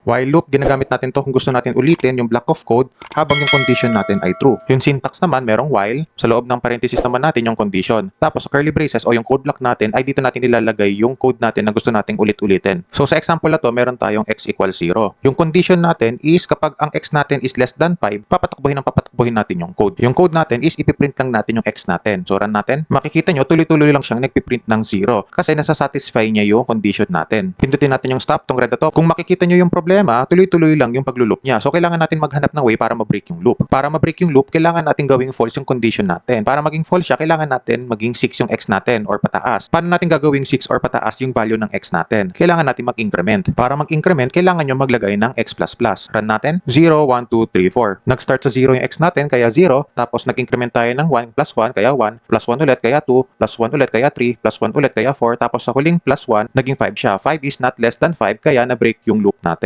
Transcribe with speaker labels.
Speaker 1: While loop, ginagamit natin to kung gusto natin ulitin yung block of code habang yung condition natin ay true. Yung syntax naman, merong while. Sa loob ng parenthesis naman natin yung condition. Tapos sa curly braces o yung code block natin ay dito natin ilalagay yung code natin na gusto nating ulit-ulitin. So sa example na to, meron tayong x equals 0. Yung condition natin is kapag ang x natin is less than 5, papatakbuhin natin yung code. Yung code natin is ipiprint lang natin yung x natin. So run natin. Makikita nyo, tuloy-tuloy lang siyang nagpiprint ng 0 kasi nasa-satisfy niya yung condition natin. Pindutin natin yung stop, tong red na to. Kung makikita nyo yung problema, tuloy-tuloy lang yung pagluloop niya. So kailangan natin maghanap ng way para ma-break yung loop. Para ma-break yung loop, kailangan natin gawing false yung condition natin. Para maging false siya, kailangan natin maging 6 yung x natin or pataas. Paano natin gagawing 6 or pataas yung value ng x natin? Kailangan natin mag-increment. Para mag-increment, kailangan nyo maglagay ng x++. Run natin. 0, 1, 2, 3, 4. Nag-start sa 0 yung x natin, kaya 0. Tapos nag-increment tayo ng 1 plus 1, kaya 1. Plus 1 ulit, kaya 2. Plus 1 ulit, kaya 3. Plus 1 ulit, kaya 4. Tapos sa huling plus 1, naging 5 siya. 5 is not less than 5, kaya na-break yung loop natin.